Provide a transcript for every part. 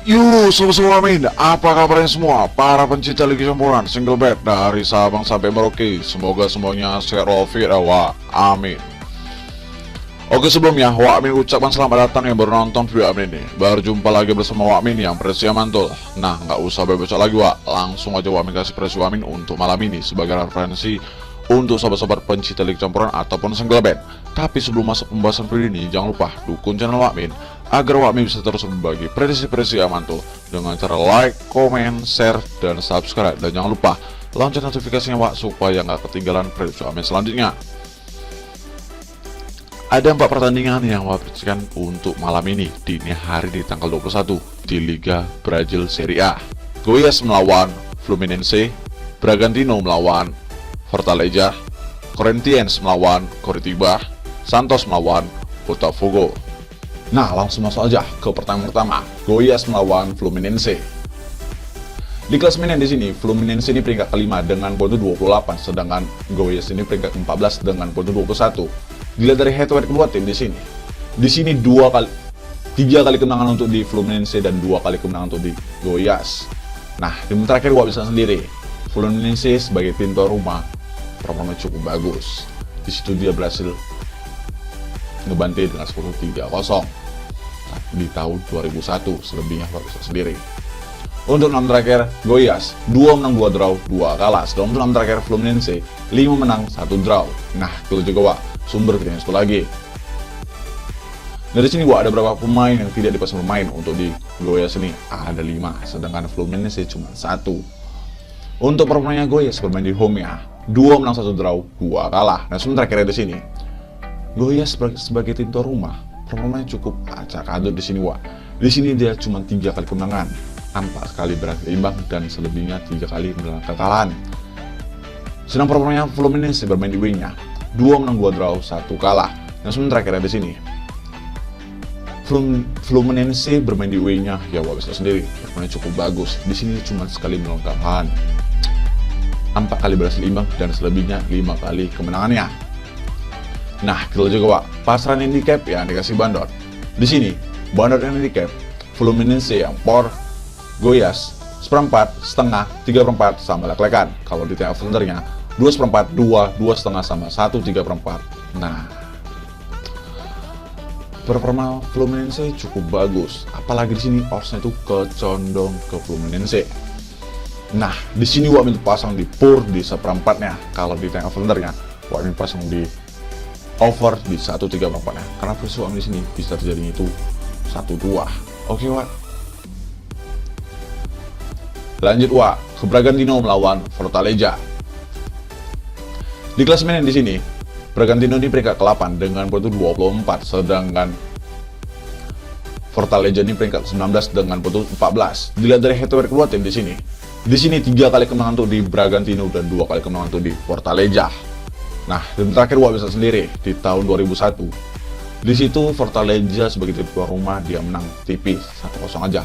Yo, sobat-sobat Amin, apa kabarnya semua? Para pencinta Liga Campuran single bed dari Sabang sampai Merauke, semoga semuanya sehat walafiat. Amin. Oke, sebelumnya Wak Amin ucapkan selamat datang yang baru nonton video Amin ini. Baru jumpa lagi bersama Wak Amin yang presisi mantul. Nah, nggak usah bebocok lagi Wak, langsung aja Wak Amin kasih presisi Wak Amin untuk malam ini sebagai referensi untuk sobat-sobat pencinta Liga Campuran ataupun single bed. Tapi sebelum masuk pembahasan video ini, jangan lupa dukung channel Wak Amin agar Wak Amin bisa terus berbagi prediksi-prediksi yang mantul dengan cara like, komen, share, dan subscribe. Dan jangan lupa lonceng notifikasinya Wak supaya nggak ketinggalan prediksi Wak Amin selanjutnya. Ada 4 pertandingan yang Wak prediksikan untuk malam ini dini hari di tanggal 21 di Liga Brazil Serie A. Goiás melawan Fluminense, Bragantino melawan Fortaleza, Corinthians melawan Coritiba, Santos melawan Botafogo. Nah, langsung masuk aja ke pertandingan pertama, Goiás melawan Fluminense. Di klasemen di sini, Fluminense ini peringkat kelima dengan poin 28, sedangkan Goiás ini peringkat 14 dengan poin 21. Dilihat dari head to head kedua tim di sini 3 kali kemenangan untuk di Fluminense dan 2 kali kemenangan untuk di Goiás. Nah, di menit terakhir Wak bisa sendiri, Fluminense sebagai tim tuan rumah performa cukup bagus. Di situ dia berhasil ngebantai dengan skor 3-0 di tahun 2001, selebihnya Wak bisa sendiri. Untuk 6 terakhir Goiás 2 menang 2 draw 2 kalah. Sedangkan untuk 6 terakhir Fluminense 5 menang 1 draw. Nah, itu juga Wak sumber kita satu lagi. Dari sini Wak ada beberapa pemain yang tidak dipasang bermain untuk di Goiás ini ada 5, sedangkan Fluminense cuma 1. Untuk permainannya Goiás bermain di home ya, 2 menang 1 draw 2 kalah. Nah, sementara terakhir di sini Goiás sebagai tim tuan rumah performanya cukup acak-adut di sini Wak. Di sini dia cuma 3 kali kemenangan, 4 kali berakhir imbang dan selebihnya 3 kali mengalami kekalahan. Sedang performanya Fluminense bermain di wingnya, 2 menang 2 draw 1 kalah. Yang sementara terakhir di sini Fluminense bermain di wingnya ya Wak bisa sendiri performanya cukup bagus. Di sini cuma sekali mengalami kekalahan, 4 kali berhasil imbang dan selebihnya 5 kali kemenangannya. Nah, kita juga Wak pasaran handicap yang dikasih bandot. Di sini bandot handicap Fluminense yang por Goiás 1/4, setengah, 3/4 sama lek-lekan. Kalau di tengah sebenarnya 2/4, 2, 2,5 sama 1, 3/4. Nah, performa Fluminense cukup bagus. Apalagi di sini oddsnya itu kecondong ke Fluminense. Nah, di sini Wak Amin pasang di pur di 1/4-nya. Kalau di tengah sebenarnya Wak Amin pasang di over di 1/3/4-nya. Karena prediksi Wak Amin di sini bisa terjadi itu 1-2. Oke Wak. Lanjut Wak ke Bragantino melawan Fortaleza. Di klasemen di sini Bragantino di peringkat ke-8 dengan poin 24, sedangkan Fortaleza di peringkat 19 dengan poin 14. Dilihat dari head to head kedua tim di sini 3 kali kemenangan untuk di Bragantino dan 2 kali kemenangan untuk di Fortaleza. Nah, dan terakhir Wak bisa sendiri di tahun 2001. Di situ Fortaleza sebagai tim tuan rumah dia menang tipis 1-0 aja.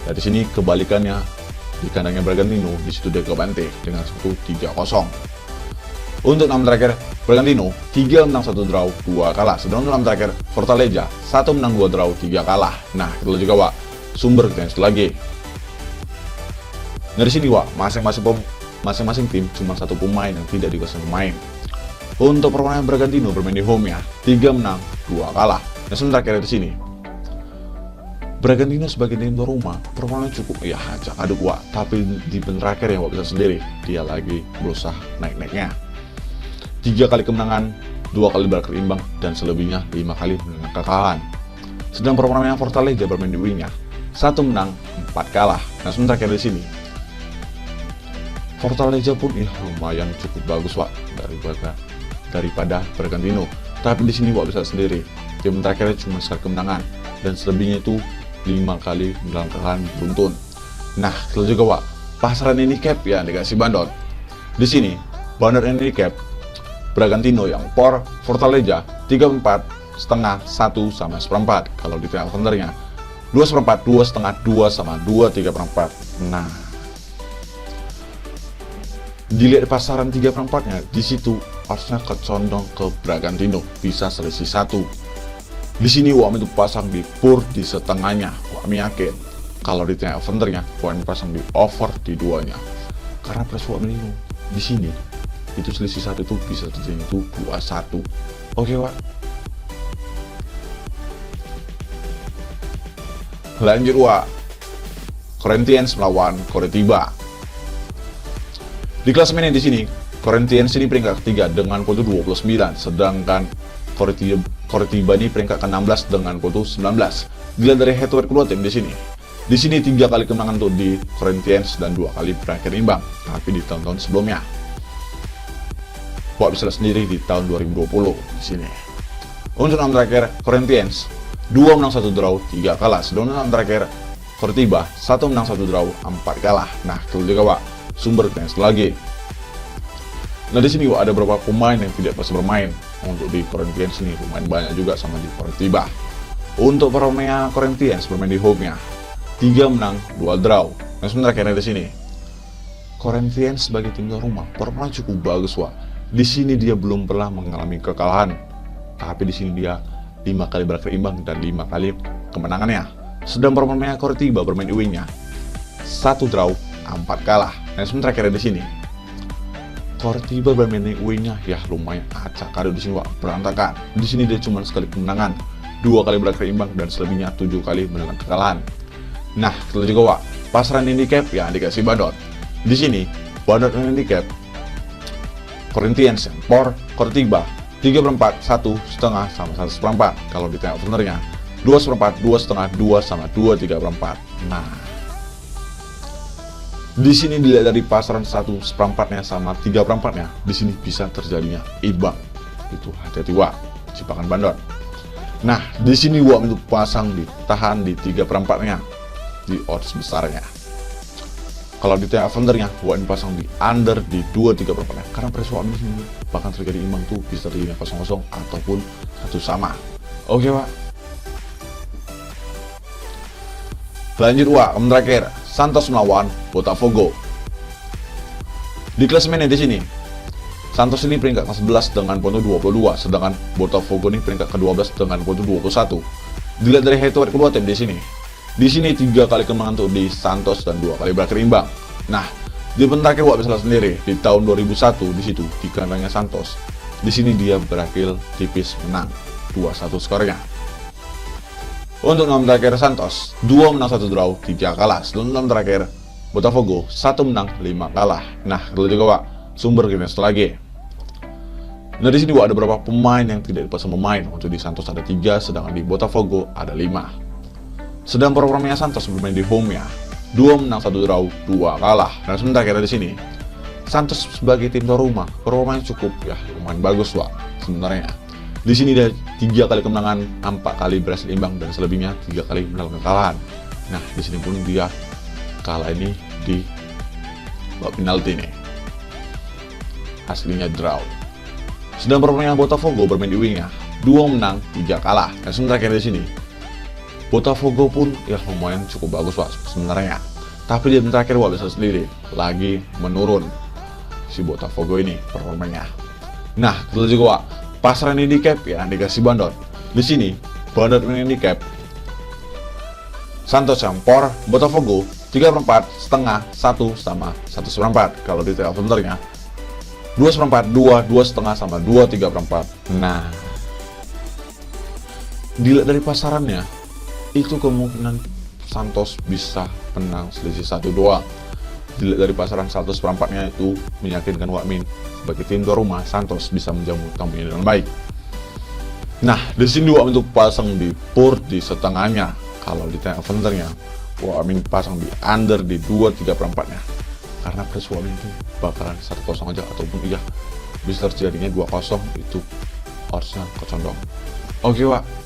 Dari sini kebalikannya di kandangnya Bragantino, di situ dia kebantai dengan skor 3-0. Untuk 6 terakhir Bragantino 3 menang 1 draw 2 kalah. Sedangkan untuk 6 terakhir Fortaleza 1 menang 2 draw 3 kalah. Nah, itu juga Wak sumber kita yang satu lagi. Dari sini Wak masing-masing tim cuma 1 pemain yang tidak dikasih pemain. Untuk permainan Bragantino bermain di home ya, 3 menang 2 kalah. Dan sementara terakhir di sini Bragantino sebagai tim tuan rumah performanya cukup ya acak aduk Wak, tapi di terakhir yang Wak bisa sendiri dia lagi berusaha naik-naiknya. 3 kali kemenangan, 2 kali berakhir imbang dan selebihnya 5 kali menang kekalahan. Sedang performanya Fortaleza bermain di wingnya, 1 menang 4 kalah. Nah, sementara di sini Fortaleza pun ya lumayan cukup bagus Wak daripada Bragantino. Tapi di sini Wak bisa sendiri tim terakhirnya cuma sekali kemenangan dan selebihnya itu 5 kali menang kekalahan beruntun. Nah, kita juga Wak pasaran handicap yang dikasih bandot. Di sini bandot handicap Bragantino yang por Fortaleza 3/4, setengah, 1 sama 1/4. Kalau di tengah sebenarnya 2/4, 2,5, 2 sama 2, 3/4. Nah, dilihat pasaran 3/4-nya di situ harusnya kecondong ke Bragantino, bisa selisih 1. Di sini Wak Amin pasang di pur di setengahnya. Wak Min yakin kalau di tengah Avenger-nya Wak Min pasang di over di duanya. Karena plus Wak Min di sini itu selisih 1 itu bisa terjadi itu 2-1. Oke, Wak. Lanjut, Wak. Corinthians melawan Coritiba. Di klasemen di sini Corinthians ini peringkat ketiga dengan poin 29, sedangkan Coritiba ini peringkat ke-16 dengan poin 19. Dilihat dari head to head kedua tim di sini. Di sini 3 kali kemenangan tuh di Corinthians dan 2 kali berakhir imbang. Tapi di tahun-tahun sebelumnya, Wak bisa lihat sendiri di tahun 2020 di sini. Untuk 6 terakhir Corinthians 2 menang 1 draw 3 kalah. Sedangkan 6 terakhir Coritiba 1 menang 1 draw 4 kalah. Nah, itu juga, Wak, sumber tenis lagi. Nah, di sini, Wak, ada beberapa pemain yang tidak bisa bermain untuk di Corinthians ini. Pemain banyak juga sama di Coritiba. Untuk para pemain Corinthians bermain di home-nya 3 menang 2 draw. Nah, sementara kayaknya di sini Corinthians sebagai tim tuan rumah performa cukup bagus, Wak. Di sini dia belum pernah mengalami kekalahan. Tapi di sini dia 5 kali berakhir imbang dan 5 kali kemenangannya. Sedang para pemain Coritiba bermain di wing-nya 1 draw 4 kalah. Nah, sementara kayaknya di sini Coritiba bermain di wing-nya ya lumayan acak kali di sini, Wak, berantakan. Di sini dia cuma sekali kemenangan, 2 kali berakhir imbang dan selebihnya 7 kali menang kekalahan. Nah, kita juga, Wak, pasaran handicap yang dikasih Bandot. Di sini, Bandot handicap Corinthians yang por Coritiba 3/4, 1,5 sama 1/4. Kalau di tengah Avenger-nya 2/4, 2,5, 2 sama 2/3/4. Nah, di sini dilihat dari pasaran 1/4-nya sama 3/4-nya, di sini bisa terjadinya imbang. Itu hati-hati, Wak, jebakan Bandot. Nah, di sini Wak itu pasang ditahan di 3/4-nya di odds besarnya. Kalau di tengah Avenger-nya Wak pasang di under di 2/3/4-nya karena press Wak di sini bahkan terjadi imbang tuh bisa terjadi 0-0 ataupun 1 sama. Oke, Wak. Lanjut, Wak, terakhir Santos melawan Botafogo. Di klasemen di sini Santos ini peringkat ke-11 dengan poin 22, sedangkan Botafogo ini peringkat ke-12 dengan poin 21. Dilihat dari head to head kedua tim di sini. Di sini 3 kali kemenangan tuh di Santos dan 2 kali berakhir imbang. Nah, di poin terakhir Wak bisa lihat sendiri di tahun 2001 di situ di kandangnya Santos. Di sini dia berakhir tipis menang 2-1 skornya. Untuk 6 terakhir Santos 2 menang 1 draw 3 kalah. Sedangkan 6 terakhir Botafogo 1 menang 5 kalah. Nah, itu juga, Wak, sumber Guinness lagi. Nah, di sini, Wak, ada beberapa pemain yang tidak dipasang pemain. Untuk di Santos ada 3, sedangkan di Botafogo ada 5. Sedang performanya Santos bermain di home-nya 2 menang 1 draw 2 kalah. Dan sementara kira di sini Santos sebagai tim tuan rumah performanya cukup ya lumayan bagus, Wak, sebenarnya. Di sini dia 3 kali kemenangan, 4 kali berhasil imbang dan selebihnya 3 kali menang kekalahan. Nah, di sini pun dia kalah ini di babak penalti nih. Aslinya draw. Sedang performanya Botafogo bermain di wing-nya 2 menang 3 kalah. Dan sementara kira di sini Botafogo pun ya lumayan cukup bagus, Wak, sebenarnya. Tapi di terakhir Wak bisa sendiri lagi menurun si Botafogo ini performanya. Nah, itu juga, Wak, pasaran handicap ya dikasih Bandot. Di sini Bandot handicap Santos yang por Botafogo 3/4, setengah, 1 sama 1/4. Kalau di Avenger-nya 2/4, 2, 2,5 sama 2/3/4. Nah, dilihat dari pasarannya itu kemungkinan Santos bisa menang selisih 1 doang. Dilihat dari pasaran 1/4-nya itu meyakinkan Wak Min sebagai tim tuan rumah Santos bisa menjamu tamunya dengan baik. Nah, di sini Wak Min untuk pasang di port di setengahnya. Kalau di tengah Avenger-nya Wak Min pasang di under di 2/3/4-nya. Karena press Wak Min itu bakalan 1-0 aja ataupun iya bisa terjadinya 2-0, itu odds-nya kecondong. Oke, Wak.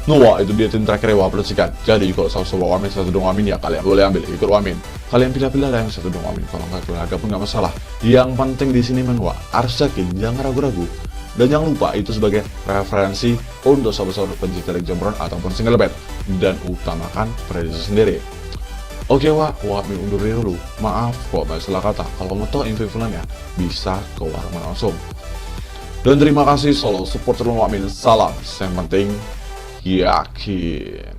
Wak, itu dia tim terakhir Wak prediksikan. Jadi kalau sama Wak Min 1 dong Wak Min ya kalian boleh ambil ikut Wak Min. Kalian pilih-pilih lah yang 1 dong Wak Min. Kalau nggak keluarga pun nggak masalah. Yang penting di sini Wak harus yakin, jangan ragu-ragu. Dan jangan lupa itu sebagai referensi untuk sahabat-sahabat pencinta Liga Champions ataupun single bet, dan utamakan prediksi sendiri. Oke, Wak Min undur diri dulu. Maaf kok salah kata. Kalau mau tahu info filmnya bisa ke warung langsung. Dan terima kasih selalu support Wak Min. Salam, yang penting yakin.